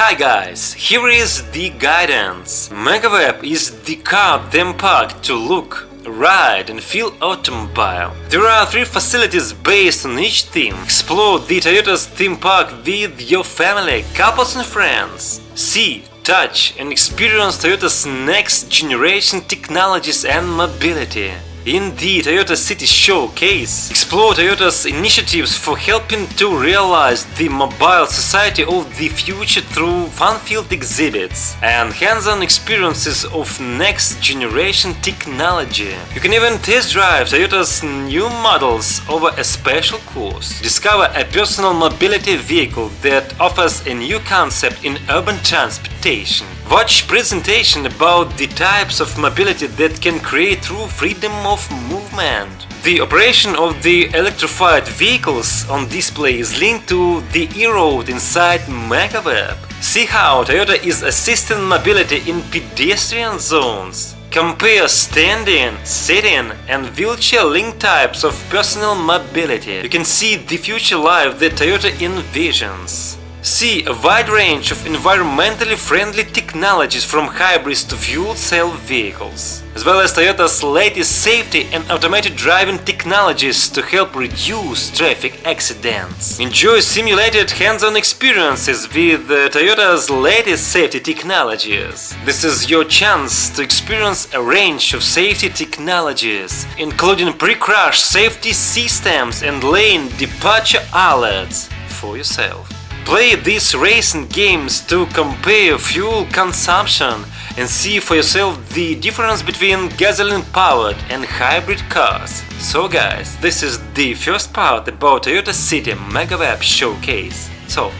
Hi guys, here is the guidance. Megaweb is the car theme park to look, ride and feel automobile. There are 3 facilities based on each theme. Explore the Toyota's theme park with your family, couples and friends. See, touch and experience Toyota's next generation technologies and mobility. In the Toyota City Showcase, explore Toyota's initiatives for helping to realize the mobile society of the future through fun-filled exhibits and hands-on experiences of next-generation technology. You can even test drive Toyota's new models over a special course. Discover a personal mobility vehicle that offers a new concept in urban transportation. Watch presentation about the types of mobility that can create true freedom of movement. The operation of the electrified vehicles on display is linked to the e-road inside Megaweb. See how Toyota is assisting mobility in pedestrian zones. Compare standing, sitting and wheelchair-linked types of personal mobility. You can see the future life that Toyota envisions. See a wide range of environmentally friendly technologies from hybrids to fuel cell vehicles, as well as Toyota's latest safety and automated driving technologies to help reduce traffic accidents. Enjoy simulated hands-on experiences with Toyota's latest safety technologies. This is your chance to experience a range of safety technologies, including pre-crash safety systems and lane departure alerts for yourself. Play these racing games to compare fuel consumption and see for yourself the difference between gasoline-powered and hybrid cars. So guys, this is the first part about Toyota City Megaweb Showcase. So,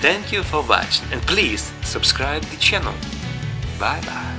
thank you for watching and please subscribe the channel. Bye bye.